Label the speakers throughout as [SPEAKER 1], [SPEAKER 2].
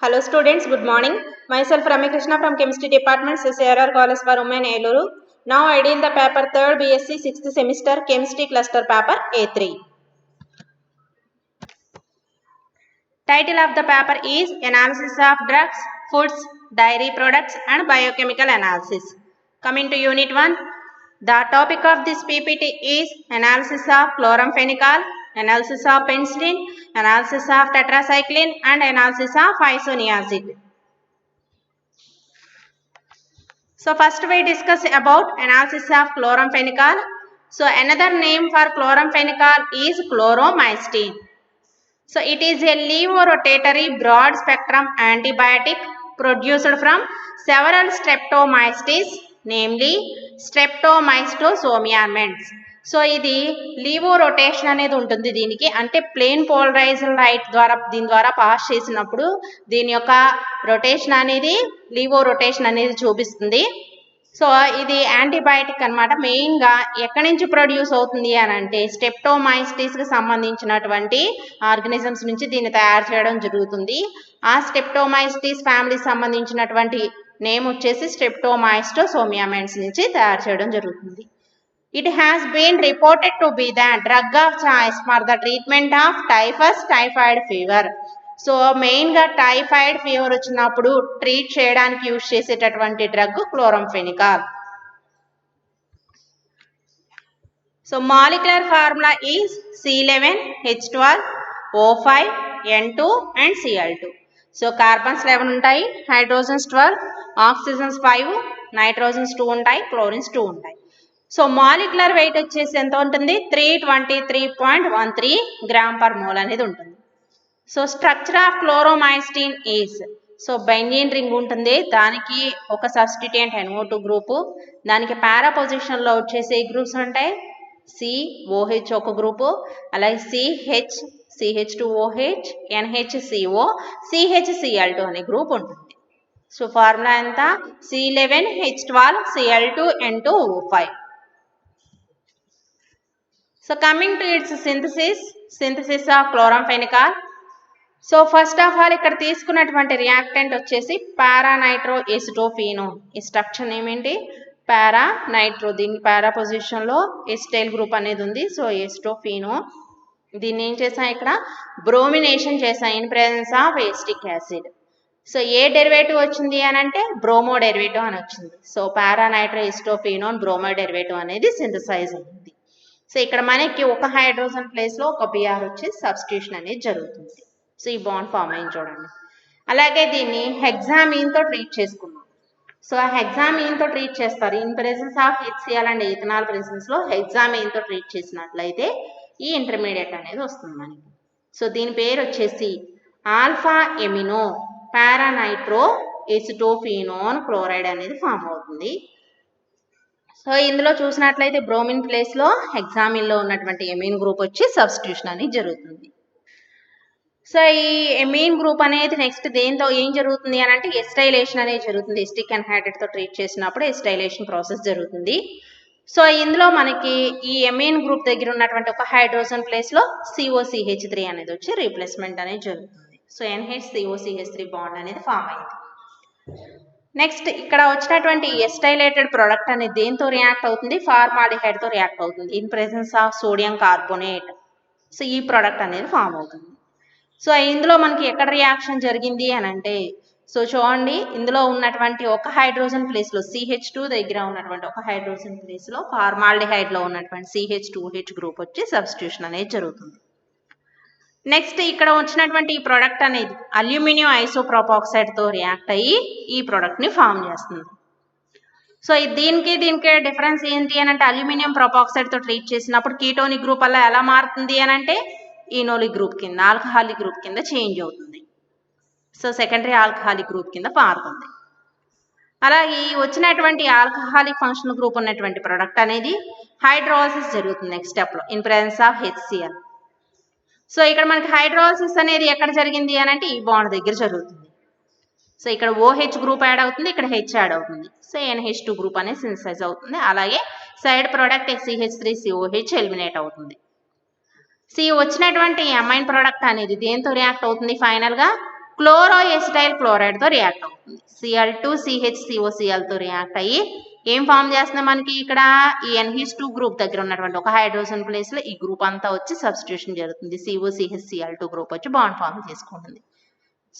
[SPEAKER 1] Hello students, good morning. Myself Rami Krishna from Chemistry Department, CCRR College for Women, Eluru. Now I deal the paper 3rd BSc 6th semester Chemistry Cluster Paper A3. Title of the paper is Analysis of Drugs, Foods, Dairy Products and Biochemical Analysis. Coming to Unit 1, the topic of this PPT is Analysis of Chloramphenicol, Analysis of Penicillin, Analysis of Tetracycline and Analysis of Isoniazid. So first we discuss about analysis of chloramphenicol. So another name for chloramphenicol is chloromycetin. So it is a levorotatory broad spectrum antibiotic produced from several streptomyces, namely streptomycetosomia. So ఇది Livo rotation అనేది ఉంటుంది దీనికి, అంటే plane polarised light దీని ద్వారా pass చేసినప్పుడు దీని యొక్క రొటేషన్ అనేది లీవో రొటేషన్ అనేది చూపిస్తుంది. సో ఇది యాంటీబయాటిక్ అనమాట. మెయిన్గా ఎక్కడి నుంచి ప్రొడ్యూస్ అవుతుంది అని అంటే స్టెప్టోమైసిస్కి సంబంధించినటువంటి ఆర్గనిజమ్స్ నుంచి దీన్ని తయారు చేయడం జరుగుతుంది. ఆ స్టెప్టోమైసిస్ ఫ్యామిలీకి సంబంధించినటువంటి నేమ్ వచ్చేసి స్ట్రెప్టోమైస్టోసోమియామెంట్స్ నుంచి తయారు చేయడం జరుగుతుంది. It has been reported to be the drug of choice for the treatment of typhus, typhoid fever. So మెయిన్గా టైఫాయిడ్ ఫీవర్ వచ్చినప్పుడు ట్రీట్ చేయడానికి యూజ్ చేసేటటువంటి drug chloramphenicol. So molecular formula is C11H12O5N2 and Cl2. So carbons 11 ఉంటాయి, hydrogens 12, oxygens 5, nitrogens 2 ఉంటాయి, chlorines 2 ఉంటాయి. So molecular weight వచ్చేసి ఎంత ఉంటుంది? 323.13 గ్రామ్ పర్ మోల్ అనేది ఉంటుంది. So structure of chloromycin is, so benzene ring ఉంటుంది, దానికి ఒక సబ్స్టిట్యూయెంట్ NO2 గ్రూపు, దానికి పారా పొజిషన్లో వచ్చేసి గ్రూప్స్ ఉంటాయి, COH ఒక గ్రూపు, అలాగే CH2OH, NHCO, CHCl2 అనే గ్రూప్ ఉంటుంది. సో ఫార్ములా ఎంత? C11H12Cl2N2O5. So coming to its synthesis of chloramphenicol. So first of all ఇక్కడ తీసుకున్నటువంటి రియాక్టెంట్ వచ్చేసి పారానైట్రో ఎసిటోఫీనోన్. ఈ స్ట్రక్చర్ ఏమేంటి? పారానైట్రో, దీనికి పారా పొజిషన్లో ఎసిటైల్ గ్రూప్ అనేది ఉంది. సో ఎసిటోఫీనోన్ దీన్ని ఏం చేసాం, ఇక్కడ బ్రోమినేషన్ చేసాం in presence of acetic acid. So A derivative వచ్చింది అని అంటే బ్రోమో డెరివేటివ్ అని వచ్చింది. సో పారానైట్రో ఎసిటోఫీనోన్ బ్రోమో డెరివేటివ్ అనేది సింథసైజ్ అయింది. సో ఇక్కడ మనకి ఒక హైడ్రోజన్ ప్లేస్లో ఒక Br వచ్చి సబ్స్టిట్యూషన్ అనేది జరుగుతుంది. సో ఈ బాండ్ ఫామ్ అయింది చూడండి. అలాగే దీన్ని హెక్సామీన్తో ట్రీట్ చేసుకున్నాం. సో ఆ హెక్సామీన్తో ట్రీట్ చేస్తారు in presence of HCl and ethanol ప్రెసెన్స్లో హెక్సామీన్తో ట్రీట్ చేసినట్లయితే ఈ ఇంటర్మీడియట్ అనేది వస్తుంది మనకి. సో దీని పేరు వచ్చేసి ఆల్ఫా ఎమినో పారానైట్రో ఎసిటోఫీనోన్ క్లోరైడ్ అనేది ఫామ్ అవుతుంది. సో ఇందులో చూసినట్లయితే బ్రోమిన్ ప్లేస్లో హెక్సామిన్లో ఉన్నటువంటి ఎమీన్ గ్రూప్ వచ్చి సబ్స్టిట్యూషన్ అనేది జరుగుతుంది. సో ఈ ఎమీన్ గ్రూప్ అనేది నెక్స్ట్ దేంతో ఏం జరుగుతుంది అని అంటే ఎస్టైలేషన్ అనేది జరుగుతుంది. ఎస్టిక్ అన్హైడ్రేట్తో ట్రీట్ చేసినప్పుడు ఎస్టైలేషన్ ప్రాసెస్ జరుగుతుంది. సో ఇందులో మనకి ఈ ఎమీన్ గ్రూప్ దగ్గర ఉన్నటువంటి ఒక హైడ్రోజన్ ప్లేస్లో COCH3 అనేది వచ్చి రీప్లేస్మెంట్ అనేది జరుగుతుంది. సో NHCOCH3 బాండ్ అనేది ఫామ్ అయింది. నెక్స్ట్ ఇక్కడ వచ్చినటువంటి ఎస్టైలేటెడ్ ప్రోడక్ట్ అనేది దేంతో రియాక్ట్ అవుతుంది? ఫార్మాల్డిహైడ్తో రియాక్ట్ అవుతుంది in presence of sodium carbonate. So ఈ ప్రోడక్ట్ అనేది ఫామ్ అవుతుంది. సో ఇందులో మనకి ఎక్కడ రియాక్షన్ జరిగింది అని అంటే, సో చూడండి ఇందులో ఉన్నటువంటి ఒక హైడ్రోజన్ ప్లేస్లో CH2 దగ్గర ఉన్నటువంటి ఒక హైడ్రోజన్ ప్లేస్లో ఫార్మాల్డిహైడ్లో ఉన్నటువంటి CH2H గ్రూప్ వచ్చి సబ్స్టిట్యూషన్ అనేది జరుగుతుంది. నెక్స్ట్ ఇక్కడ వచ్చినటువంటి ఈ ప్రోడక్ట్ అనేది అల్యూమినియం ఐసోప్రోపాక్సైడ్తో రియాక్ట్ అయ్యి ఈ ప్రోడక్ట్ని ఫామ్ చేస్తుంది. సో దీనికి డిఫరెన్స్ ఏంటి అని అంటే అల్యూమినియం ప్రోపాక్సైడ్తో ట్రీట్ చేసినప్పుడు కీటోనిక్ గ్రూప్ అలా ఎలా మారుతుంది అని అంటే ఈనోలిక్ గ్రూప్ కింద, ఆల్కహాలిక్ గ్రూప్ కింద చేంజ్ అవుతుంది. సో సెకండరీ ఆల్కహాలిక్ గ్రూప్ కింద మారుతుంది. అలాగే వచ్చినటువంటి ఆల్కహాలిక్ ఫంక్షనల్ గ్రూప్ ఉన్నటువంటి ప్రోడక్ట్ అనేది హైడ్రోలిసిస్ జరుగుతుంది నెక్స్ట్ స్టెప్లో in presence of HCl. So ఇక్కడ మనకి హైడ్రోలిసిస్ అనేది ఎక్కడ జరిగింది అని అంటే ఈ బాండ్ దగ్గర జరుగుతుంది. సో ఇక్కడ OH గ్రూప్ యాడ్ అవుతుంది, ఇక్కడ H యాడ్ అవుతుంది. సో NH2 గ్రూప్ అనేది సింథసైజ్ అవుతుంది. అలాగే సైడ్ ప్రోడక్ట్ CH3COH ఎలిమినేట్ అవుతుంది. వచ్చినటువంటి అమైన్ ప్రోడక్ట్ అనేది దేంతో రియాక్ట్ అవుతుంది? ఫైనల్గా క్లోరోఎసిటైల్ క్లోరైడ్తో రియాక్ట్ అవుతుంది. Cl2CHCOClతో రియాక్ట్ అయ్యి ఏం ఫామ్ చేస్తుంది మనకి ఇక్కడ ఈ NH2 గ్రూప్ దగ్గర ఉన్నటువంటి ఒక హైడ్రోజన్ ప్లేస్లో ఈ గ్రూప్ అంతా వచ్చి సబ్స్టిట్యూషన్ జరుగుతుంది. COCHCl2 గ్రూప్ వచ్చి బాండ్ ఫామ్ చేసుకుంటుంది.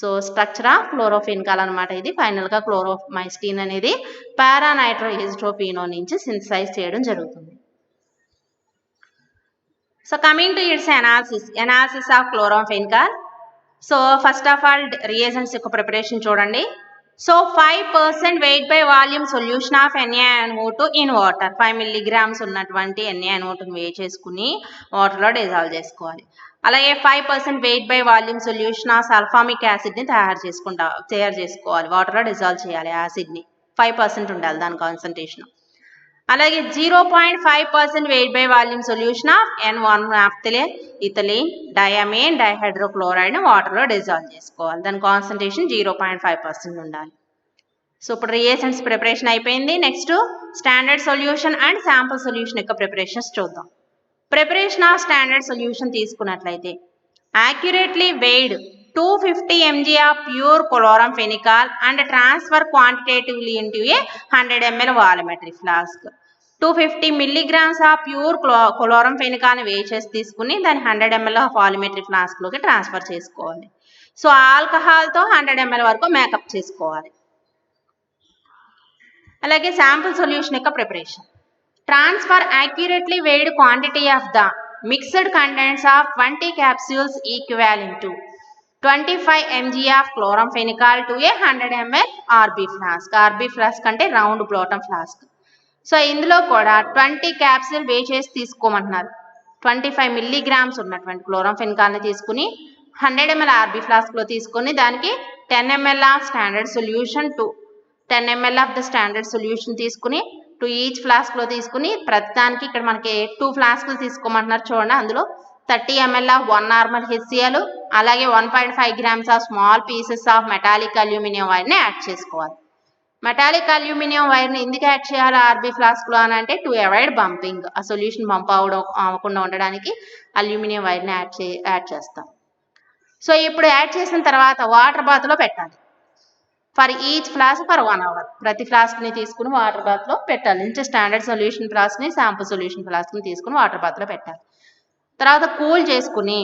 [SPEAKER 1] సో స్ట్రక్చర్ ఆఫ్ క్లోరోఫెనికాల్ అనమాట ఇది. ఫైనల్గా క్లోరోమైస్టిన్ అనేది పారానైట్రోఎసిటోఫీనోన్ నుంచి సింథసైజ్ చేయడం జరుగుతుంది. So coming to its analysis of chlorophenicol. So first of all reagents యొక్క ప్రిపరేషన్ చూడండి. So 5% weight by volume solution of NaNO2 in water. 5 mg ఉన్నటువంటి NaNO2ని వేడి చేసుకుని వాటర్లో డిజాల్వ్ చేసుకోవాలి. అలాగే 5% weight by volume solution of sulphamic యాసిడ్ని తయారు చేసుకోవాలి. వాటర్లో డిజాల్వ్ చేయాలి యాసిడ్ని. 5% ఉండాలి దాని కాన్సన్ట్రేషన్. అలాగే 0.5% weight by volume solution of naphthalene, ethylene, diamine, డైహైడ్రోక్లోరైడ్ని వాటర్లో డిజాల్వ్ చేసుకోవాలి. దాని కాన్సన్ట్రేషన్ 0.5% ఉండాలి. సో ఇప్పుడు రియేజెంట్స్ ప్రిపరేషన్ అయిపోయింది. Next standard solution and sample solution యొక్క ప్రిపరేషన్స్ చూద్దాం. ప్రిపరేషన్ ఆఫ్ స్టాండర్డ్ సొల్యూషన్ తీసుకున్నట్లయితే accurately weighed 250 mg of pure chloramphenicol and transfer quantitatively into a 100 ml volumetry flask. 250 mg of pure chloramphenicol వేడి చేసి తీసుకుని దాన్ని 100 ml వాల్యూమెట్రీ ఫ్లాస్క్లోకి transfer చేసుకోవాలి. So ఆల్కహాల్తో 100 ml వరకు makeup చేసుకోవాలి. అలాగే శాంపుల్ సొల్యూషన్ యొక్క preparation. Transfer accurately waived quantity of the mixed contents of 20 capsules equivalent to 25 mg of chloramphenicol to a 100 ml RB flask. RB flask అంటే రౌండ్ బాటమ్ ఫ్లాస్క్. సో ఇందులో కూడా 20 capsule వేడి చేసి తీసుకోమంటున్నారు. 25 mg ఉన్నటువంటి క్లోరాంఫెనికాల్ని తీసుకుని 100 ml RB ఫ్లాస్క్లో తీసుకొని దానికి 10 ml of standard solution 10 ml of the standard solution తీసుకుని టు ఈచ్ ఫ్లాస్క్లో తీసుకుని ప్రతిదానికి ఇక్కడ మనకి 2 ఫ్లాస్క్లు తీసుకోమంటున్నారు చూడండి. అందులో 30 ml ఆఫ్ 1 నార్మల్ HCl అలాగే 1.5 grams of small pieces of metallic aluminium వైర్ని యాడ్ చేసుకోవాలి. మెటాలిక్ అల్యూమినియం వైర్ని ఎందుకు యాడ్ చేయాలి ఆర్బీ ఫ్లాస్క్లో అని అంటే టు అవాయిడ్ బంపింగ్. ఆ సొల్యూషన్ బంప్ అవ్వకుండా ఉండడానికి అల్యూమినియం వైర్ని యాడ్ చేస్తాం. సో ఇప్పుడు యాడ్ చేసిన తర్వాత వాటర్ బాత్లో పెట్టాలి. For each flask for 1 hour. ప్రతి ఫ్లాస్క్ని తీసుకుని వాటర్ బాత్లో పెట్టాలి. అంటే స్టాండర్డ్ సొల్యూషన్ ఫ్లాస్క్ని శాంపుల్ సొల్యూషన్ ఫ్లాస్క్ని తీసుకుని వాటర్ బాత్లో పెట్టాలి. తర్వాత కూల్ చేసుకుని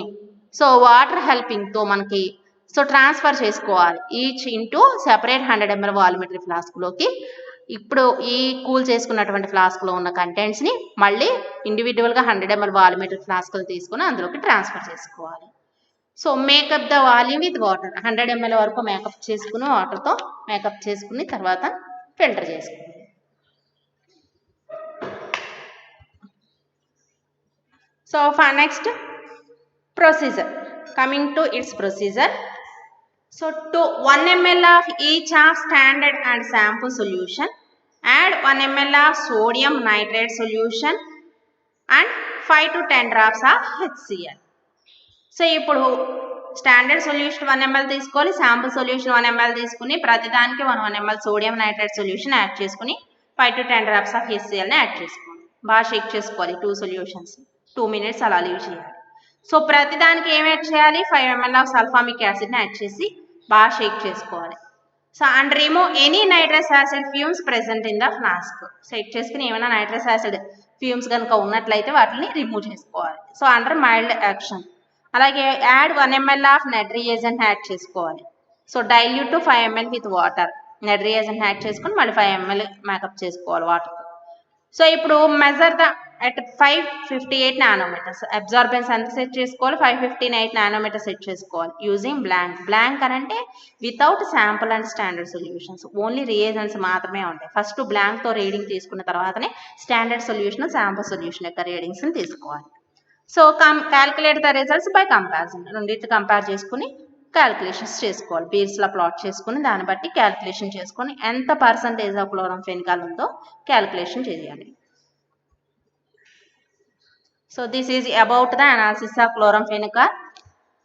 [SPEAKER 1] సో వాటర్ హెల్పింగ్తో మనకి సో ట్రాన్స్ఫర్ చేసుకోవాలి ఈచ్ ఇంటూ సెపరేట్ 100 ml వాల్యూమెట్రీ ఫ్లాస్క్లోకి. ఇప్పుడు ఈ కూల్ చేసుకున్నటువంటి ఫ్లాస్క్లో ఉన్న కంటెంట్స్ని మళ్ళీ ఇండివిజువల్గా 100 ml వాల్యూమెట్రీ ఫ్లాస్క్లు తీసుకుని అందులోకి ట్రాన్స్ఫర్ చేసుకోవాలి. So makeup the volume with water. 100 ml వరకు మేకప్ చేసుకుని వాటర్తో మేకప్ చేసుకుని తర్వాత ఫిల్టర్ చేసుకోవాలి. So for next procedure, coming to its procedure. So to 1 ml of each of standard and sample solution, add 1 ml of sodium nitrate solution and 5 to 10 drops of HCl. So ఇప్పుడు standard solution 1 ml తీసుకోవాలి, sample solution 1 ml తీసుకుని ప్రతిదానికి 1 ml sodium nitrate solution add చేసుకుని 5 to 10 drops of HClని add చేసుకోవాలి. బాగా shake చేసుకోవాలి 2 solutions. 2 minutes అలా లీవ్ చేయాలి. సో ప్రతిదానికి ఏం యాడ్ చేయాలి 5 ml ఆఫ్ సల్ఫామిక్ యాసిడ్ని యాడ్ చేసి బాగా షేక్ చేసుకోవాలి. So and remove any nitrous acid fumes present in the flask. Shake చేసుకుని ఏమైనా నైట్రస్ యాసిడ్ ఫ్యూమ్స్ కనుక ఉన్నట్లయితే వాటిని రిమూవ్ చేసుకోవాలి. So under mild action. అలాగే add 1 ml of net reagent add చేసుకోవాలి. So dilute to 5 ml with water. Net reagent add చేసుకుని మళ్ళీ 5 ml మేకప్ చేసుకోవాలి వాటర్. సో ఇప్పుడు measure the at 558 nanometers. Absorbance ఎంత సెట్ చేసుకోవాలి 558 nanometers సెట్ చేసుకోవాలి. Using blank అని అంటే without sample and standard solutions. Only reagents మాత్రమే ఉంటాయి. ఫస్ట్ బ్లాంక్తో రీడింగ్ తీసుకున్న తర్వాతనే స్టాండర్డ్ సొల్యూషన్ శాంపుల్ సొల్యూషన్ యొక్క రీడింగ్స్ని తీసుకోవాలి. So calculate the results by comparison. రెండింటి కంపేర్ చేసుకుని క్యాల్కులేషన్స్ చేసుకోవాలి. పీర్స్లా ప్లాట్ చేసుకుని దాన్ని బట్టి క్యాల్కులేషన్ చేసుకొని ఎంత పర్సంటేజ్ ఆఫ్ క్లోరాంఫెనికాల్ ఉందో క్యాల్కులేషన్ చేయాలి. So this is about the analysis of chloramphenicol.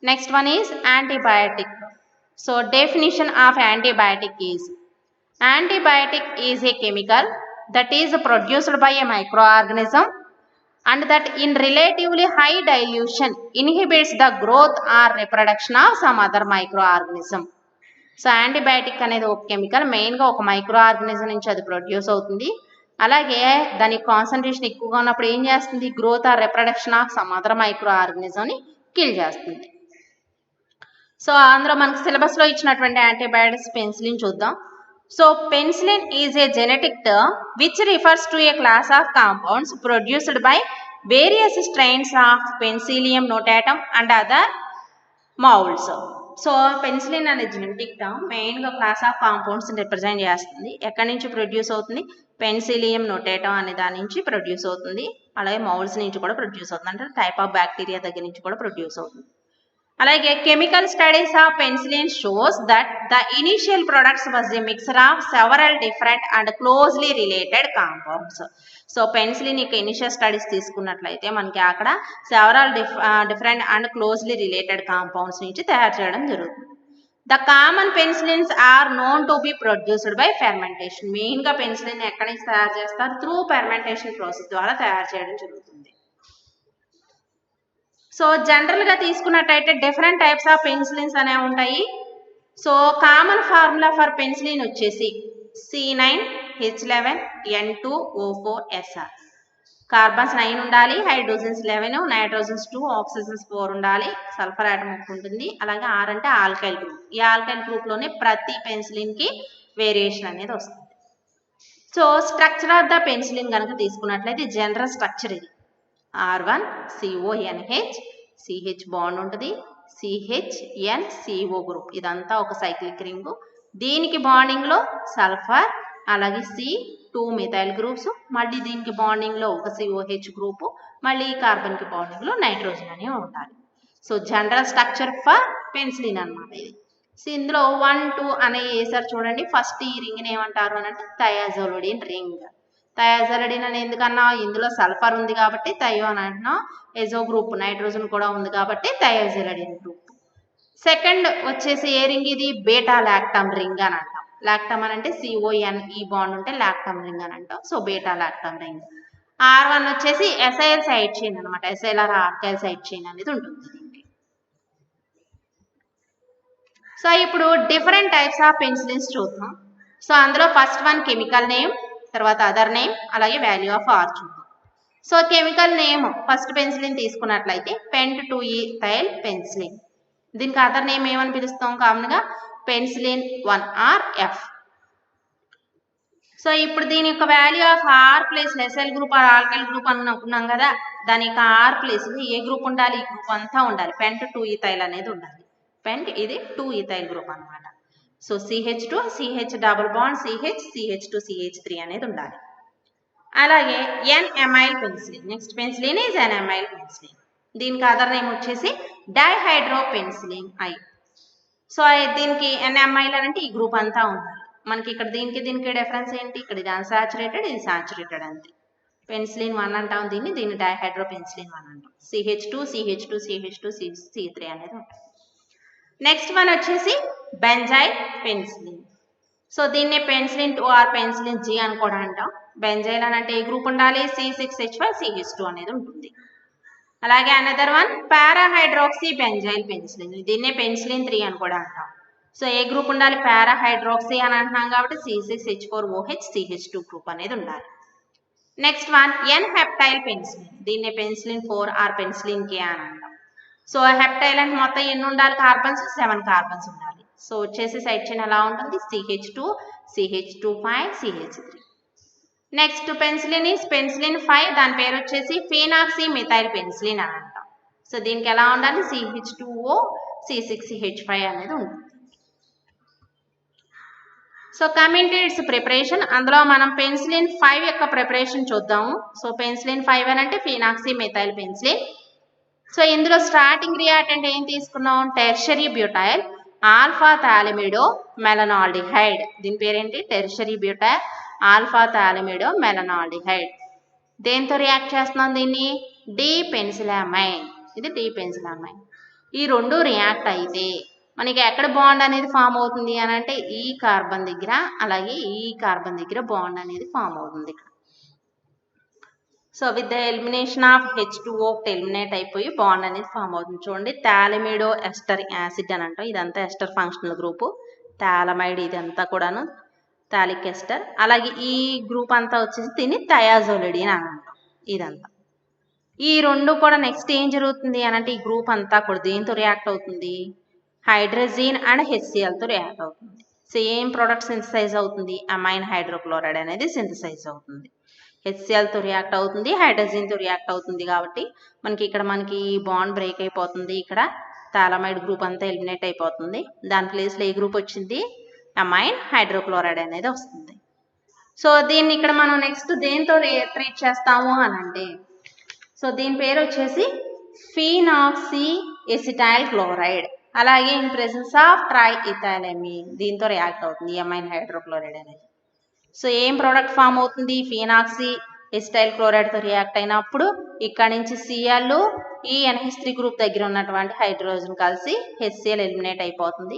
[SPEAKER 1] Next one is antibiotic. So definition of antibiotic is a chemical that is produced by a microorganism and that in relatively high dilution inhibits the growth or reproduction of some other microorganism. So antibiotic అనేది ఒక chemical, మెయిన్గా ఒక micro organism నుంచి అది produce అవుతుంది. అలాగే దాని concentration ఎక్కువగా ఉన్నప్పుడు ఏం చేస్తుంది, growth or reproduction of some other micro ఆర్గానిజంని కిల్ చేస్తుంది. సో అందులో మనకు సిలబస్లో ఇచ్చినటువంటి యాంటీబయాటిక్స్ పెన్సిలిన్ చూద్దాం. So penicillin is a genetic term which refers to a class of compounds produced by various strains of penicillium notatum and other moulds. So penicillin అనే genetic term మెయిన్గా class of compounds represent చేస్తుంది. ఎక్కడి నుంచి produce అవుతుంది, Penicillium నోటాటమ్ అనే దాని నుంచి produce అవుతుంది. అలాగే మౌల్డ్స్ నుంచి కూడా ప్రొడ్యూస్ అవుతుంది, అంటే టైప్ ఆఫ్ బ్యాక్టీరియా దగ్గర నుంచి కూడా ప్రొడ్యూస్ అవుతుంది. అలాగే chemical studies of penicillin shows that the initial products was a mixer of several different and closely related compounds. So penicillin యొక్క ఇనిషియల్ స్టడీస్ తీసుకున్నట్లయితే మనకి అక్కడ several different and closely related compounds నుంచి తయారు చేయడం జరుగుతుంది. The common penicillins are known to be produced by fermentation. మెయిన్గా penicillin ఎక్కడి నుంచి తయారు చేస్తారు, త్రూ ఫెర్మెంటేషన్ ప్రాసెస్ ద్వారా తయారు చేయడం జరుగుతుంది. సో జనరల్గా తీసుకున్నట్టయితే డిఫరెంట్ టైప్స్ ఆఫ్ పెన్సిలిన్స్ అనేవి ఉంటాయి. So common formula for penicillin వచ్చేసి C9H11N2O4SR. కార్బన్స్ 9 ఉండాలి, హైడ్రోజన్స్ 11, నైట్రోజన్స్ 2, ఆక్సిజన్స్ 4 ఉండాలి, సల్ఫర్ ఆటం ఉంటుంది. అలాగే R అంటే ఆల్కైల్ గ్రూప్. ఈ ఆల్కైల్ గ్రూప్లోనే ప్రతి పెన్సిలిన్కి వేరియేషన్ అనేది వస్తుంది. So structure of the penicillin కనుక తీసుకున్నట్లయితే జనరల్ స్ట్రక్చర్ ఇది. R1CONH, CH బాండ్ ఉంటుంది, CHNCO గ్రూప్, ఇదంతా ఒక సైక్లిక్ రింగ్. దీనికి బాండింగ్లో సల్ఫర్, అలాగే C2 మిథైల్ గ్రూప్స్, మళ్ళీ దీనికి బాండింగ్లో ఒక COH గ్రూపు, మళ్ళీ కార్బన్కి బాండింగ్లో నైట్రోజన్ అనేవి ఉండాలి. So general structure for penicillin అనమాట ఇది. సో ఇందులో 1, 2 అనే వేసారు చూడండి. ఫస్ట్ ఈ రింగ్ని ఏమంటారు అని అంటే థయాజోలిడిన్ రింగ్. థయాజోలిడిన్ అని ఎందుకన్నా, ఇందులో సల్ఫర్ ఉంది కాబట్టి థయో అని అంటున్నాం, ఎజో గ్రూప్ నైట్రోజన్ కూడా ఉంది కాబట్టి థయాజోలిడిన్ గ్రూప్. సెకండ్ వచ్చేసి ఏ రింగ్ ఇది, బీటా లాక్టమ్ రింగ్ అని అంటాం. లాక్టమ్ అని అంటే CON ఈ బాండ్ ఉంటే లాక్టమ్ రింగ్ అని అంటాం. So beta lactam ring. R1 వచ్చేసి ఎసైల్ సైడ్ చైన్ అనమాట, acyl or alkyl side chain అనేది ఉంటుంది దీనికి. సో ఇప్పుడు డిఫరెంట్ టైప్స్ ఆఫ్ పెన్సిలిన్స్ చూద్దాం. సో అందులో ఫస్ట్ వన్ కెమికల్ నేమ్, తర్వాత అదర్ నేమ్, అలాగే వాల్యూ ఆఫ్ R చూద్దాం. So chemical name first penicillin తీసుకున్నట్లయితే పెంట్-2-ఈథైల్ పెన్సిలిన్. దీనికి అదర్ నేమ్ ఏమని పిలుస్తాం కామన్గా, పెన్సిలిన్ 1RF. సో ఇప్పుడు దీని యొక్క value of R place acyl group or alkyl group అని అనుకున్నాం కదా, దాని యొక్క R ప్లేస్ ఏ గ్రూప్ ఉండాలి, ఈ గ్రూప్ అంతా ఉండాలి, పెంట్-2-ఈథైల్ అనేది ఉండాలి. పెంట్ ఇది 2-ఈథైల్ గ్రూప్ అనమాట. So CH2, CH double bond CH, CH2, CH3 అనేది ఉండాలి. అలాగే N amyl penicillin, next penicillin is N amyl penicillin. దీనికి అదర్ నేమ్ వచ్చేసి డైహైడ్రో పెన్సిలిన్ I. సో దీనికి N-అమైల్ అంటే ఈ గ్రూప్ అంతా ఉండాలి. మనకి ఇక్కడ దీనికి డిఫరెన్స్ ఏంటి, ఇక్కడ ఇది అన్సాచురేటెడ్, ఇది సాచురేటెడ్ అంతే. పెన్సిలిన్ 1 అంటాం దీన్ని, దీన్ని డైహైడ్రో పెన్సిలిన్ 1 అంటాం. CH2, CH2, CH2, C3 అనేది ఉంటుంది. నెక్స్ట్ వన్ వచ్చేసి బెంజైల్ పెన్సిలిన్. సో దీన్నే పెన్సిలిన్ 2 ఆర్ పెన్సిలిన్ G అని కూడా అంటాం. బెంజైల్ అని అంటే ఏ గ్రూప్ ఉండాలి, C6H5CH2 అనేది ఉంటుంది. అలాగే another one parahydroxy benzyl penicillin, దీన్నే పెన్సిలిన్ 3 అని కూడా అంటాం. సో ఏ గ్రూప్ ఉండాలి, పారాహైడ్రాక్సీ అని అంటున్నాం కాబట్టి C6H4OH CH2 గ్రూప్ అనేది ఉండాలి. నెక్స్ట్ వన్ N-హెప్టైల్ పెన్సిలిన్, దీన్నే పెన్సిలిన్ 4 ఆర్ పెన్సిలిన్ K అని అంటాం. సో హెప్టైల్ అంటే మొత్తం ఎన్ని ఉండాలి కార్బన్స్, 7 కార్బన్స్ ఉండాలి. సో వచ్చేసి సైడ్ చైన్ ఎలా ఉంటుంది, CH2, CH25, CH3. Next penicillin is penicillin 5, దాని పేరు వచ్చేసి ఫీనాక్సీ మిథైల్ పెన్సిలిన్ అని అంటాం. సో దీనికి ఎలా ఉండాలి, CH2O, C6H5 అనేది ఉంటుంది. So coming to it's preparation, అందులో మనం పెన్సిలిన్ 5 యొక్క ప్రిపరేషన్ చూద్దాము. సో పెన్సిలిన్ 5 అని అంటే ఫీనాక్సీ మిథైల్ పెన్సిలిన్. సో ఇందులో స్టార్టింగ్ రియాక్టెంట్ ఏం తీసుకున్నాం, టెర్షరీ బ్యూటైల్ ఆల్ఫా థాలిమిడో మెలనాల్డిహైడ్. దీని పేరేంటి, టెర్షరీ బ్యూటైల్ ఆల్ఫా థాలిమిడో మెలనాల్డిహైడ్. దేంతో రియాక్ట్ చేస్తున్నాం దీన్ని, D-పెన్సిలామైన్. ఇది D-పెన్సిలామైన్. ఈ రెండు రియాక్ట్ అయితే మనకి ఎక్కడ బాండ్ అనేది ఫామ్ అవుతుంది అని అంటే ఈ కార్బన్ దగ్గర, అలాగే ఈ కార్బన్ దగ్గర బాండ్ అనేది ఫామ్ అవుతుంది ఇక్కడ. So with the elimination of H2O eliminate అయిపోయి బాండ్ అనేది ఫామ్ అవుతుంది. చూడండి థాలిమిడో ఎస్టర్ యాసిడ్ అని అంటాం, ఇదంతా ఎస్టర్ ఫంక్షనల్ గ్రూపు. థాలమైడ్ ఇదంతా కూడాను థాలిక్ ఎస్టర్. అలాగే ఈ గ్రూప్ అంతా వచ్చేసి దీన్ని థయాజోలిడిన్ అని అంటాం. ఇదంతా ఈ రెండు కూడా నెక్స్ట్ ఏం జరుగుతుంది అని అంటే ఈ గ్రూప్ అంతా కూడా దేంతో రియాక్ట్ అవుతుంది, హైడ్రోజన్ అండ్ హెచ్సిఎల్తో రియాక్ట్ అవుతుంది. సేమ్ ప్రోడక్ట్ సింథసైజ్ అవుతుంది, అమైన్ హైడ్రోక్లోరైడ్ అనేది సింథసైజ్ అవుతుంది. హెచ్సిఎల్తో రియాక్ట్ అవుతుంది, హైడ్రోజన్తో రియాక్ట్ అవుతుంది. కాబట్టి మనకి బాండ్ బ్రేక్ అయిపోతుంది. ఇక్కడ థాలమైడ్ గ్రూప్ అంతా ఎలిమినేట్ అయిపోతుంది. దాని ప్లేస్లో ఏ గ్రూప్ వచ్చింది, అమైన్ హైడ్రోక్లోరైడ్ అనేది వస్తుంది. సో దీన్ని ఇక్కడ మనం నెక్స్ట్ దేంతో ట్రీట్ చేస్తాము అని అంటే, సో దీని పేరు వచ్చేసి ఫీనాక్సీ ఎసిటైల్ క్లోరైడ్. అలాగే ఇన్ ప్రెసెన్స్ ఆఫ్ ట్రై ఇథైలమీన్ దీంతో రియాక్ట్ అవుతుంది అమైన్ హైడ్రోక్లోరైడ్ అనేది. సో ఏం ప్రోడక్ట్ ఫామ్ అవుతుంది, ఫీనాక్సీ ఎసిటైల్ క్లోరైడ్తో రియాక్ట్ అయినప్పుడు ఇక్కడ నుంచి Cl ఈ NH3 గ్రూప్ దగ్గర ఉన్నటువంటి హైడ్రోజన్ కలిసి HCl ఎలిమినేట్ అయిపోతుంది.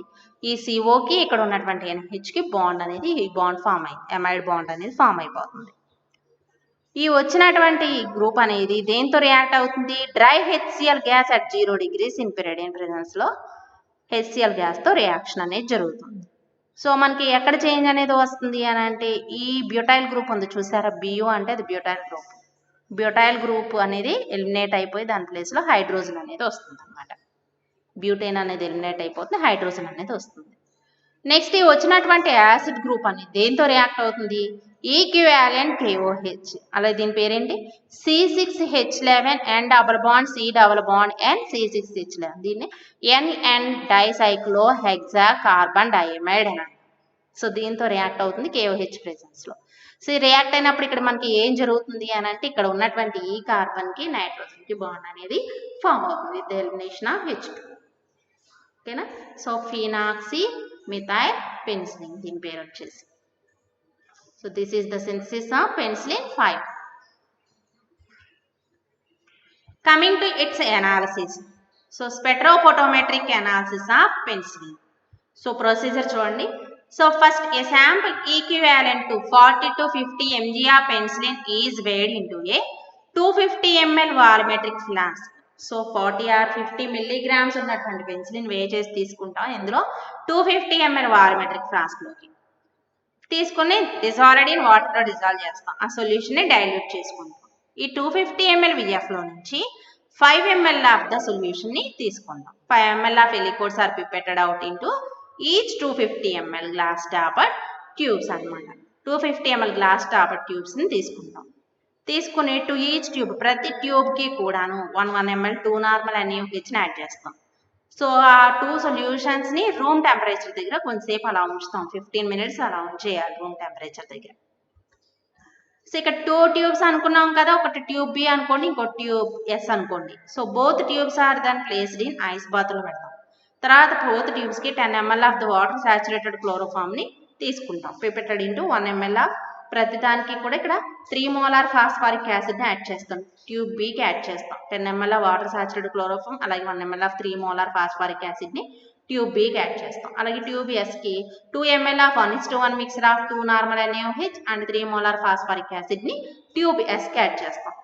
[SPEAKER 1] ఈ COకి ఇక్కడ ఉన్నటువంటి NHకి బాండ్ అనేది ఈ బాండ్ ఫామ్ అయింది, అమైడ్ బాండ్ అనేది ఫామ్ అయిపోతుంది. ఈ వచ్చినటువంటి గ్రూప్ అనేది దేంతో రియాక్ట్ అవుతుంది, dry HCl gas at 0 degrees in pyridine presence లో HCl గ్యాస్తో రియాక్షన్ అనేది జరుగుతుంది. సో మనకి ఎక్కడ చేంజ్ అనేది వస్తుంది అని అంటే ఈ బ్యూటైల్ గ్రూప్ ఉంది చూసారా, బియు అంటే అది బ్యూటైల్ గ్రూప్. బ్యూటైల్ గ్రూప్ అనేది ఎలిమినేట్ అయిపోయి దాని ప్లేస్లో హైడ్రోజన్ అనేది వస్తుంది అనమాట. బ్యూటైన్ అనేది ఎలిమినేట్ అయిపోతుంది, హైడ్రోజన్ అనేది వస్తుంది. నెక్స్ట్ ఈ వచ్చినటువంటి యాసిడ్ గ్రూప్ అనేది దేంతో రియాక్ట్ అవుతుంది, ఈక్వివాలెంట్ KOH. అలాగే దీని పేరేంటి, C6H11 N double bond C double bond N C6H11. దీన్ని NN డైసైక్లో హెక్సా కార్బన్ డైమైడ్ అని. సో దీంతో రియాక్ట్ అవుతుంది KOH ప్రెసెన్స్ లో. సో రియాక్ట్ అయినప్పుడు ఇక్కడ మనకి ఏం జరుగుతుంది అని అంటే ఇక్కడ ఉన్నటువంటి ఈ కార్బన్ కి నైట్రోజన్ కి బాండ్ అనేది ఫామ్ అవుతుంది విత్ ఎలిమినేషన్ ఆఫ్ H2. ఓకేనా. సో ఫీనాక్సీ మిథైల్ పెన్సిలిన్ దీని పేరు వచ్చేసి. So this is the synthesis of penicillin 5. Coming to its analysis. So spectrophotometric analysis of penicillin. So procedure చూడండి. So first a sample equivalent to 40 to 50 mg of penicillin is weighed into a 250 ml volumetric flask. So 40 or 50 milligrams ఉన్నటువంటి penicillin వే చేసి తీసుకుంటాం. ఇందులో 250 ml volumetric flask లోకి తీసుకుని dissolved in వాటర్లో dissolve చేస్తాం. ఆ సొల్యూషన్ని డైల్యూట్ చేసుకుంటాం. ఈ 250 ml విఎఫ్లో నుంచి 5 ml ఆఫ్ ద సొల్యూషన్ని తీసుకుంటాం. 5 ml of aliquots are pipetted out into each 250 ml glass stopper tubes అనమాట. 250 ml గ్లాస్ టాపర్ ట్యూబ్స్ని తీసుకుంటాం. తీసుకుని టు ఈచ్ ట్యూబ్ ప్రతి ట్యూబ్కి కూడాను 1 ml 2 నార్మల్ NaOHని యాడ్ చేస్తాం. సో ఆ 2 సొల్యూషన్స్ని రూమ్ టెంపరేచర్ దగ్గర కొంతసేపు అలా ఉంచుతాం, 15 minutes అలా ఉంచేయాలి రూమ్ టెంపరేచర్ దగ్గర. సో ఇక్కడ 2 ట్యూబ్స్ అనుకున్నాం కదా, ఒకటి ట్యూబ్ బి అనుకోండి, ఇంకో ట్యూబ్ ఎస్ అనుకోండి. So both tubes are then placed in ice బాత్లో పెడతాం. తర్వాత బోత్ ట్యూబ్స్కి 10 ml of the water saturated క్లోరోఫామ్ని తీసుకుంటాం, పిపెటెడ్ ఇంటూ 1 ml ఆఫ్ ప్రతి దానికి కూడా ఇక్కడ 3 molar ఫాస్ఫారిక్ యాసిడ్ని యాడ్ చేస్తాం. ట్యూబ్ బికి యాడ్ చేస్తాం 10 ml of water saturated chloroform, అలాగే 1 ml ఆఫ్ 3 molar ఫాస్ఫారిక్ యాసిడ్ని ట్యూబ్ బికి యాడ్ చేస్తాం. అలాగే ట్యూబ్ ఎస్కి 2 ml of 1:1 mixture of 2 normal NaOH and 3 molar phosphoric యాసిడ్ని ట్యూబ్ ఎస్కి యాడ్ చేస్తాం.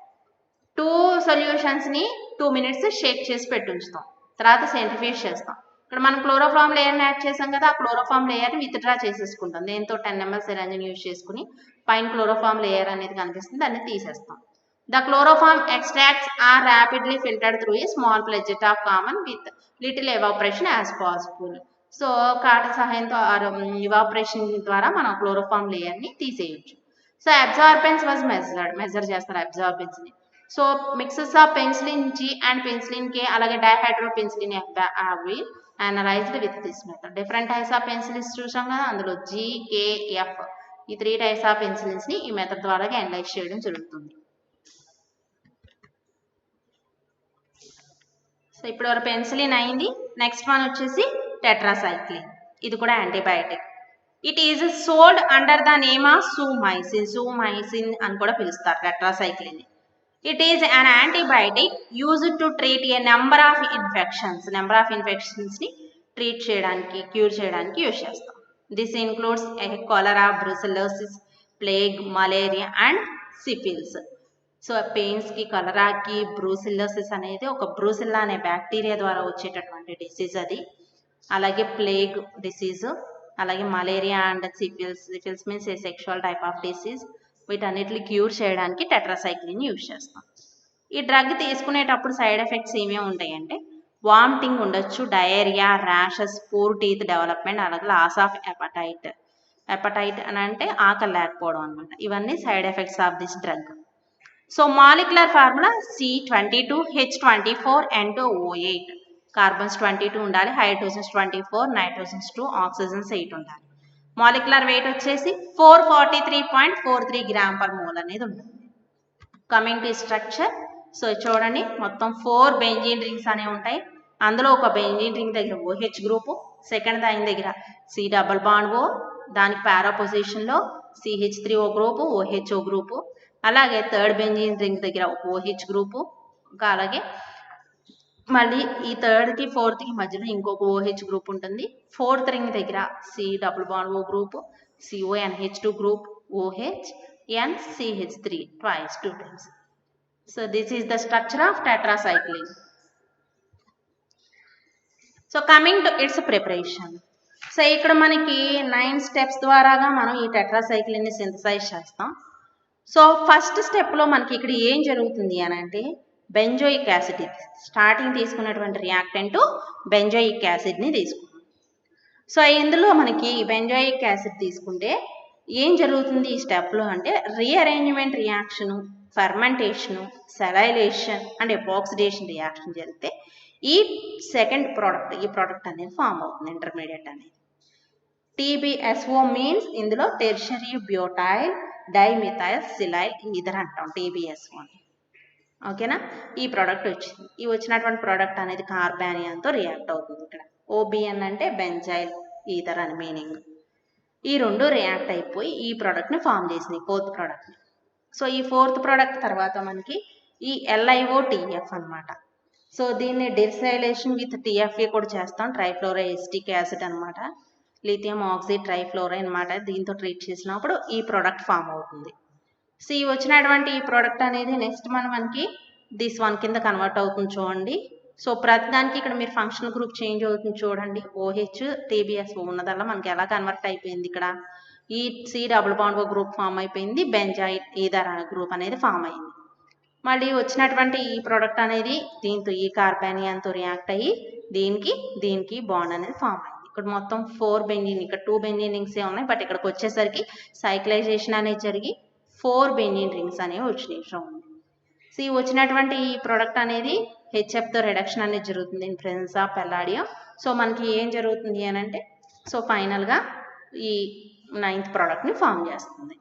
[SPEAKER 1] 2 సొల్యూషన్స్ని 2 minutes షేక్ చేసి పెట్టి ఉంచుతాం. తర్వాత సెంట్రిఫ్యూజ్ చేస్తాం. ఇక్కడ మనం క్లోరోఫామ్ లేయర్ని యాడ్ చేసాం కదా, ఆ క్లోరోఫామ్ లేయర్ని విత్డ్రా చేసేసుకుంటాం. దీంతో 10 ml సిరంజిని యూజ్ చేసుకుని పైన క్లోరోఫామ్ లేయర్ అనేది కనిపిస్తుంది, దాన్ని తీసేస్తాం. The chloroform extracts are rapidly filtered through a small pledget of cotton with little evaporation as possible. So కాట సహాయంతో ఇవాపరేషన్ ద్వారా మనం క్లోరోఫామ్ లేయర్ని తీసేయచ్చు. సో అబ్జార్బెన్స్ వాజ్ మెజర్ చేస్తారు అబ్జార్బెన్స్ని. So mixes of penicillin G and penicillin K అలాగే dihydro penicillin F అవి analysed with this method. Different types of penicillins చూసాం కదా, అందులో G, K, F ఈ 3 టైప్స్ ఆఫ్ పెన్సిలిన్స్ని ఈ మెథడ్ ద్వారా అనలైజ్ చేయడం జరుగుతుంది. సో ఇప్పుడు వరకు పెన్సిలిన్ అయింది. నెక్స్ట్ వన్ వచ్చేసి టెట్రాసైక్లిన్. ఇది కూడా antibiotic. It is sold under the name of Sumycin అని కూడా పిలుస్తారు tetracycline. It is an antibiotic used to treat a number of infections. Number of infections ని ట్రీట్ చేయడానికి, క్యూర్ చేయడానికి యూజ్ చేస్తాం. This includes cholera, brucellosis, plague, malaria and syphilis. So పెయిన్స్కి, కలరాకి, brucellosis అనేది ఒక బ్రూసిల్లా అనే బ్యాక్టీరియా ద్వారా వచ్చేటటువంటి డిసీజ్ అది. అలాగే ప్లేగ్ డిసీజ్, అలాగే malaria and syphilis means a sexual type of disease, వీటన్నిటిని క్యూర్ చేయడానికి టెట్రాసైక్లిన్ యూజ్ చేస్తాం. ఈ డ్రగ్ తీసుకునేటప్పుడు సైడ్ ఎఫెక్ట్స్ ఏమేమి ఉంటాయంటే వామిటింగ్ ఉండొచ్చు, diarrhoea, rashes, poor teeth development, అలాగే లాస్ ఆఫ్ హెపటైట్ అని అంటే ఆకలి లేకపోవడం అనమాట. ఇవన్నీ side effects of this drug. So molecular formula C22H24N2O8, carbons 22 ఉండాలి, హైడ్రోజన్స్ 24, నైట్రోజన్స్ 2, ఆక్సిజన్స్ 8 ఉండాలి. మాలిక్యులర్ వెయిట్ వచ్చేసి 443.43 గ్రామ్ పర్ మోల్ అనేది ఉంటుంది. కమింగ్ టు స్ట్రక్చర్, సో చూడండి మొత్తం 4 బెంజీన్ రింగ్స్ అనేవి ఉంటాయి. అందులో ఒక బెంజీన్ రింగ్ దగ్గర OH గ్రూపు, సెకండ్ దాని దగ్గర C డబుల్ బాండ్ O, దానికి పారా పొజిషన్లో CH3O గ్రూపు, OHO గ్రూపు, అలాగే థర్డ్ బెంజీన్ రింగ్ దగ్గర OH గ్రూపు, ఇంకా అలాగే మళ్ళీ ఈ థర్డ్కి ఫోర్త్కి మధ్యలో ఇంకొక OH గ్రూప్ ఉంటుంది. ఫోర్త్ రింగ్ దగ్గర C double bond O group, CONH2 group, OH and CH3 twice, 2 times. So this is the structure of tetracycline. So coming to its preparation. So ఇక్కడ మనకి 9 స్టెప్స్ ద్వారాగా మనం ఈ టెట్రాసైక్లిన్ని సింథసైజ్ చేస్తాం. So first స్టెప్లో మనకి ఇక్కడ ఏం జరుగుతుంది అని అంటే బెంజోయిక్ యాసిడ్, స్టార్టింగ్ తీసుకున్నటువంటి రియాక్టెంట్ బెంజోయిక్ యాసిడ్ని తీసుకున్నాం. సో ఇందులో మనకి బెంజోయిక్ యాసిడ్ తీసుకుంటే ఏం జరుగుతుంది ఈ స్టెప్లో అంటే rearrangement reaction, fermentation, silylation and epoxidation reaction జరిగితే ఈ సెకండ్ ప్రోడక్ట్, ఈ ప్రోడక్ట్ అనేది ఫామ్ అవుతుంది, ఇంటర్మీడియట్ అనేది. TBSO మీన్స్ ఇందులో tertiary butyl dimethyl silyl ether అంటాం TBSO అని. ఓకేనా, ఈ ప్రోడక్ట్ వచ్చింది. ఈ వచ్చినటువంటి ప్రోడక్ట్ అనేది కార్బానియాన్తో రియాక్ట్ అవుతుంది. ఇక్కడ OBN అంటే బెంజైల్ ఈథర్ అని మీనింగ్. ఈ రెండు రియాక్ట్ అయిపోయి ఈ ప్రోడక్ట్ని ఫామ్ చేసింది, ఫోర్త్ ప్రోడక్ట్ని. సో ఈ ఫోర్త్ ప్రోడక్ట్ తర్వాత మనకి ఈ LiOTF అనమాట. సో దీన్ని డిసైలేషన్ విత్ TFA కూడా చేస్తాం, ట్రైఫ్లోరోఎసిటిక్ యాసిడ్ అనమాట, లిథియం ఆక్సైడ్ ట్రైఫ్లోరైడ్ అనమాట. దీంతో ట్రీట్ చేసినప్పుడు ఈ ప్రోడక్ట్ ఫామ్ అవుతుంది. సో ఈ వచ్చినటువంటి ఈ ప్రోడక్ట్ అనేది నెక్స్ట్ మనకి దిస్ వన్ కింద కన్వర్ట్ అవుతుంది చూడండి. సో ప్రతిదానికి ఇక్కడ మీరు ఫంక్షనల్ గ్రూప్ చేంజ్ అవుతుంది చూడండి. OH TBSO ఉన్నదల్లా మనకి ఎలా కన్వర్ట్ అయిపోయింది, ఇక్కడ ఈ C double bond O group form అయిపోయింది, బెంజైల్ ఈథర్ గ్రూప్ అనేది ఫామ్ అయింది. మళ్ళీ వచ్చినటువంటి ఈ ప్రోడక్ట్ అనేది దీంతో ఈ కార్బానియాన్తో రియాక్ట్ అయ్యి దీనికి బాండ్ అనేది ఫామ్ అయింది. ఇక్కడ మొత్తం 4 బెంజీన్, ఇక్కడ 2 బెంజీన్ రింగ్సే ఉన్నాయి, బట్ ఇక్కడికి వచ్చేసరికి సైక్లైజేషన్ అనేది జరిగి 4 బెంజీన్ రింగ్స్ అనేవి వచ్చినాయి చూడండి. సో ఈ వచ్చినటువంటి ఈ ప్రోడక్ట్ అనేది HFతో రిడక్షన్ అనేది జరుగుతుంది in presence of palladium. So మనకి ఏం జరుగుతుంది అని అంటే సో ఫైనల్గా ఈ 9th ప్రోడక్ట్ని ఫామ్ చేస్తుంది.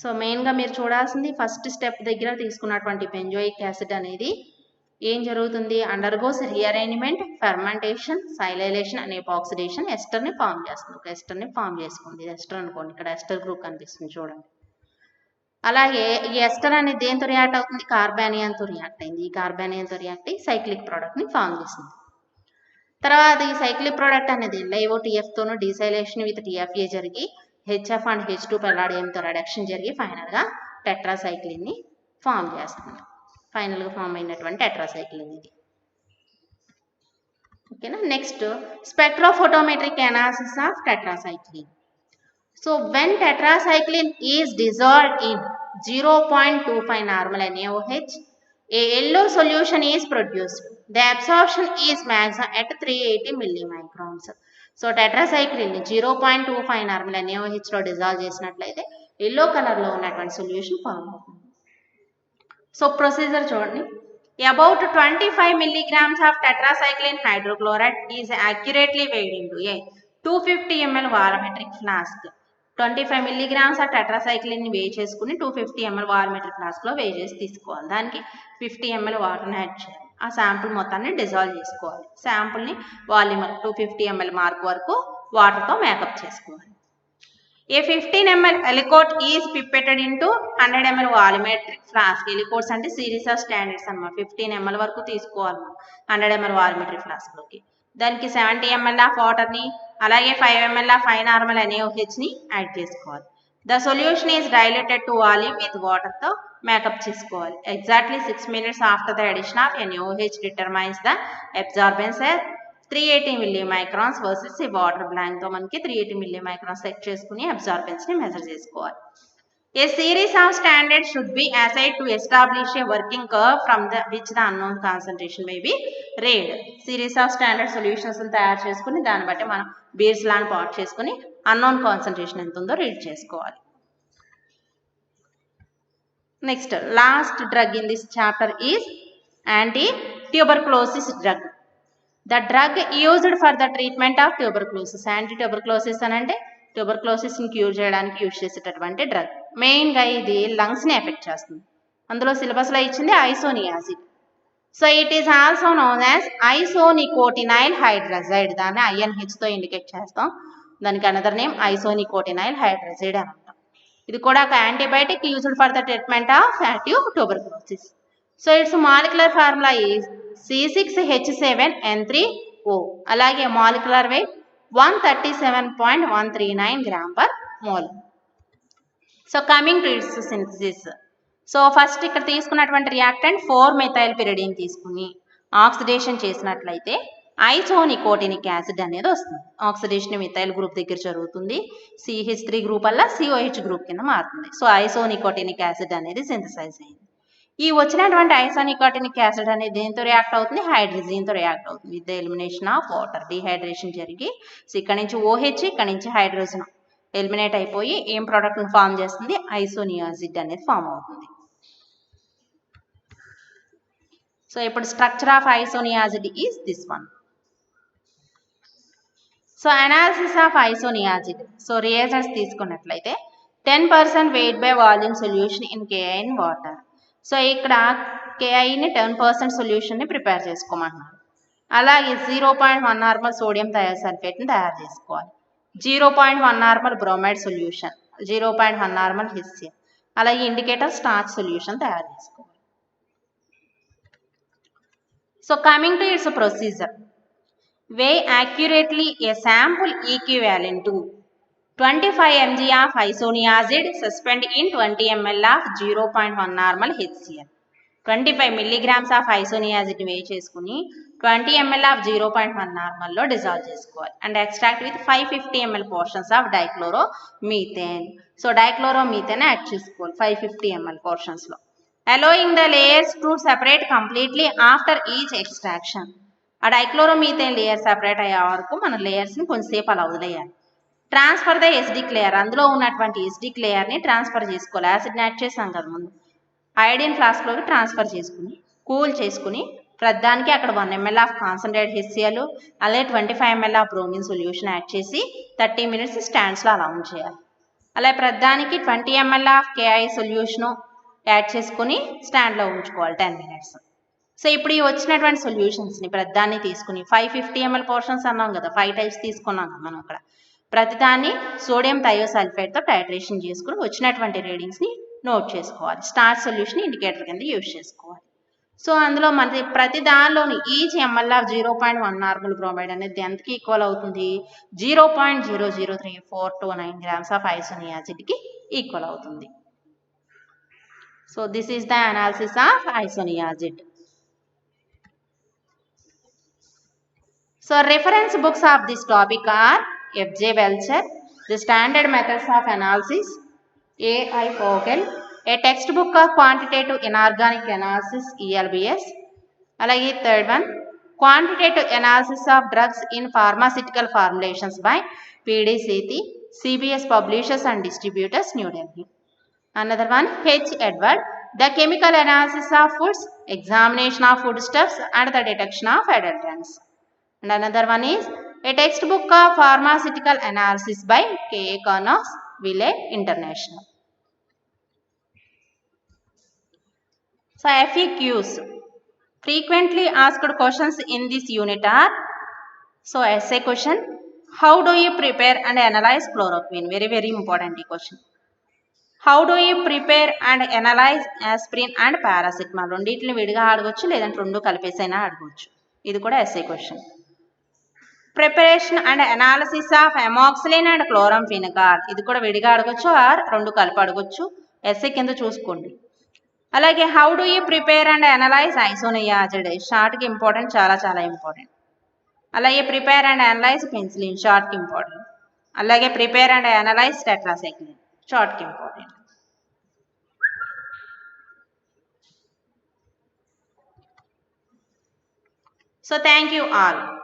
[SPEAKER 1] సో మెయిన్గా మీరు చూడాల్సింది ఫస్ట్ స్టెప్ దగ్గర తీసుకున్నటువంటి బెంజోయిక్ యాసిడ్ అనేది ఏం జరుగుతుంది, undergoes rearrangement, fermentation, silylation and epoxidation, ఎస్టర్ని ఫామ్ చేస్తుంది. ఒక ఎస్టర్ని ఫామ్ చేసుకుంది, ఇది ఎస్టర్ అనుకోండి, ఇక్కడ ఎస్టర్ గ్రూప్ కనిపిస్తుంది చూడండి. అలాగే ఈ ఎస్టర్ అనేది దేంతో రియాక్ట్ అవుతుంది, కార్బానియాన్తో రియాక్ట్ అయింది. ఈ కార్బానియాన్తో రియాక్ట్ అయ్యి సైక్లిక్ ప్రోడక్ట్ని ఫామ్ చేసింది. తర్వాత ఈ సైక్లిక్ ప్రోడక్ట్ అనేది LiOTFతోనూ డిసైలేషన్ విత్ TFA జరిగి HF అండ్ H2 పెల్లాడియంతో రిడక్షన్ జరిగి ఫైనల్గా టెట్రాసైక్లిన్ని ఫామ్ చేస్తుంది. ఫైనల్గా ఫామ్ అయినటువంటి టెట్రాసైక్లిన్ ఇది. ఓకేనా, next spectrophotometric analysis of tetracycline. So when tetracycline is dissolved in 0.25 normal NaOH, a yellow solution is produced. The absorption is maximum at 380 millimicrons. So టెట్రాసైక్లిన్ని 0.25 normal NaOHలో dissolve చేసినట్లయితే ఎల్లో కలర్లో ఉన్నటువంటి సొల్యూషన్ ఫామ్ అవుతుంది. So procedure చూడండి. About 25 milligrams of tetracycline hydrochloride is accurately weighed into a 250 ml volumetric flask. 25 milligrams of టెట్రాసైక్లిన్ని weigh చేసుకుని 250 ml వారమెట్రిక్ ఫ్లాస్క్లో వే చేసి తీసుకోవాలి. దానికి 50 ml వాటర్ని యాడ్ చేయాలి. ఆ శాంపుల్ మొత్తాన్ని డిజాల్వ్ చేసుకోవాలి. శాంపుల్ని వాల్యూమ్ 250 ml మార్క్ వరకు వాటర్తో మేకప్ చేసుకోవాలి. A 15 ml aliquot is pipetted into 100 ml volumetric flask. Aliquots అంటే సిరీస్ ఆఫ్ స్టాండర్డ్స్ అన్నమాట. 15 ml వరకు తీసుకోవాలి 100 ml వాల్యూమెట్రిక్ ఫ్లాస్క్లోకి. దానికి 70 ml ఆఫ్ వాటర్ని అలాగే 5 ml ఆఫ్ ఫైన్ నార్మల్ NaOHని యాడ్ చేసుకోవాలి. The solution is diluted to volume with వాటర్తో మేకప్ చేసుకోవాలి. Exactly 6 minutes after the addition of NaOH determines the absorbance 380 milli microns versus ఈ వాటర్ బ్లాంక్తో మనకి 380 మిల్లీ మైక్రాన్స్ సెట్ చేసుకుని అబ్జార్బెన్స్ని మెజర్ చేసుకోవాలి. A series of standards should be assigned to establish a working curve from which the unknown concentration may be read. Series of standard solutions తయారు చేసుకుని దాన్ని బట్టి మనం బీర్స్ లాని పాట్ చేసుకుని అన్నోన్ కాన్సన్ట్రేషన్ ఎంత ఉందో రీడ్ చేసుకోవాలి. Next last drug in this chapter is antituberculosis drug. The drug used for the treatment of tuberculosis. Antituberculosis అని అంటే ట్యూబర్క్లోసిస్ని క్యూర్ చేయడానికి యూజ్ చేసేటటువంటి డ్రగ్. మెయిన్గా ఇది లంగ్స్ని ఎఫెక్ట్ చేస్తుంది. అందులో సిలబస్లో ఇచ్చింది isoniazid. So it is also known as isonicotinyl hydrazide. దాన్ని INHతో ఇండికేట్ చేస్తాం. దానికి అనదర్ నేమ్ ఐసోనికోటినైల్ హైడ్రజైడ్ అని అంటాం. ఇది కూడా ఒక antibiotic used for the treatment of tuberculosis. So its molecular formula is C6H7N3O. అలాగే molecular weight 137.139 gram per mole. So coming to it's synthesis. So first ఇక్కడ తీసుకున్నటువంటి రియాక్టెంట్ 4-మెథైల్పిరిడిన్ తీసుకుని ఆక్సిడేషన్ చేసినట్లయితే ఐసోనికోటినిక్ యాసిడ్ అనేది వస్తుంది. ఆక్సిడేషన్ మిథైల్ గ్రూప్ దగ్గర జరుగుతుంది. CH3 group వల్ల COH గ్రూప్ కింద మారుతుంది. సో ఐసోనికోటినిక్ యాసిడ్ అనేది సింథసైజ్ అయింది. ఈ వచ్చినటువంటి ఐసోనికోటినిక్ యాసిడ్ అనేది దేంతో రియాక్ట్ అవుతుంది? హైడ్రోజన్తో రియాక్ట్ అవుతుంది. With the elimination of water. Dehydration జరిగి సో ఇక్కడ నుంచి OH, ఇక్కడ నుంచి హైడ్రోజన్ ఎలిమినేట్ అయిపోయి ఏం ప్రోడక్ట్ని ఫామ్ చేస్తుంది? ఐసోనియాజిడ్ అనేది ఫామ్ అవుతుంది. సో ఇప్పుడు structure of isoniazid is this one. So analysis of isoniazid. So reagents తీసుకున్నట్లయితే 10% wait by volume solution in KI in water. So ఇక్కడ KIని 10% సొల్యూషన్ని ప్రిపేర్ చేసుకోమంటున్నారు. అలాగే 0.1 నార్మల్ సోడియం థయోసల్ఫేట్ని తయారు చేసుకోవాలి. 0.1 normal bromide solution, 0.1 normal HCl, అలాగే indicator starch solution తయారు చేసుకోవాలి. So coming to it's procedure. weigh accurately a sample equivalent to 25 mg of isoniazid, suspend in 20 ml of 0.1 normal HCl. 25 milligrams of isoniazid weigh చేసుకుని 20 ml of 0.1 normal లో dissolve చేసుకోవాలి. And extract with 550 ml portions of dichloromethane. So dichloromethane add చేసుకోవాలి 550 ml portions లో. allowing the layers to separate completely after each extraction. ఆ dichloromethane layer separate అయ్యే వరకు మన లేయర్స్ని కొంచెంసేపు అలా వదిలేయాలి. Transfer the acidic layer. అందులో ఉన్నటువంటి ఎసిడిక్ లేయర్ని ట్రాన్స్ఫర్ చేసుకోవాలి. యాసిడ్ని యాడ్ చేసాం కదా ముందు. ఐడిన్ ఫ్లాస్క్లోకి ట్రాన్స్ఫర్ చేసుకుని కూల్ చేసుకుని ప్రతిదానికి అక్కడ 1 ml ఆఫ్ కాన్సన్ట్రేట్ HCl అలాగే 25 ml of bromine solution add చేసి 30 minutes స్టాండ్స్లో అలా ఉంచేయాలి. అలాగే ప్రతిదానికి 20 ml of KI solution add చేసుకుని స్టాండ్లో ఉంచుకోవాలి 10 minutes. సో ఇప్పుడు ఈ వచ్చినటువంటి సొల్యూషన్స్ని ప్రతిదాన్ని తీసుకుని 550 ml పోర్షన్స్ అన్నాం కదా, 5 types తీసుకున్నాం కదా మనం ఇక్కడ. ప్రతిదాన్ని సోడియం థయోసల్ఫేట్తో టైట్రేషన్ చేసుకుని వచ్చినటువంటి రీడింగ్స్ని నోట్ చేసుకోవాలి. స్టార్చ్ సొల్యూషన్ ఇండికేటర్ కింద యూజ్ చేసుకోవాలి. సో అందులో మనకి ప్రతి దానిలోని each ml of 0.1 normal bromide అనేది ఎంతకి ఈక్వల్ అవుతుంది? 0.00342 grams ఆఫ్ ఐసోనియాజిడ్కి ఈక్వల్ అవుతుంది. So this is the analysis of isoniazid. So reference books of this topic are F.J. Welcher, The Standard Methods of Analysis, A.I. Fogel, A Textbook of Quantitative Inorganic Analysis, ELBS. Alagi third one, Quantitative Analysis of Drugs in Pharmaceutical Formulations by P.D. Sethi, CBS Publishers and Distributors, New Delhi. Another one, H. Edward, The Chemical Analysis of Foods, Examination of Foodstuffs and the Detection of Adulterants. And another one is A Textbook of Pharmaceutical Analysis by K.A. Carnot-Ville International. So FAQs. Frequently asked questions in this unit are, so essay question, how do you prepare and analyze chloroquine? Very very important question. How do you prepare and analyze aspirin and paracetamol? రెండిటిని విడిగా అడగొచ్చు లేదంటే రెండు కలిపేసైనా అడగొచ్చు. ఇది కూడా essay question. Preparation and analysis of amoxicillin and chloramphenicol. ఇది కూడా విడిగా అడగొచ్చు ఆర్ రెండు కలిపి అడగొచ్చు. ఎస్ఏ కింద చూసుకోండి. అలాగే how do you prepare and analyse isoniazid. షార్ట్కి ఇంపార్టెంట్, చాలా చాలా ఇంపార్టెంట్. అలాగే ప్రిపేర్ అండ్ అనలైజ్ పెన్సిలిన్ షార్ట్కి ఇంపార్టెంట్. అలాగే ప్రిపేర్ అండ్ అనలైజ్ టెట్రాసైక్లిన్ షార్ట్కి important. So thank you all.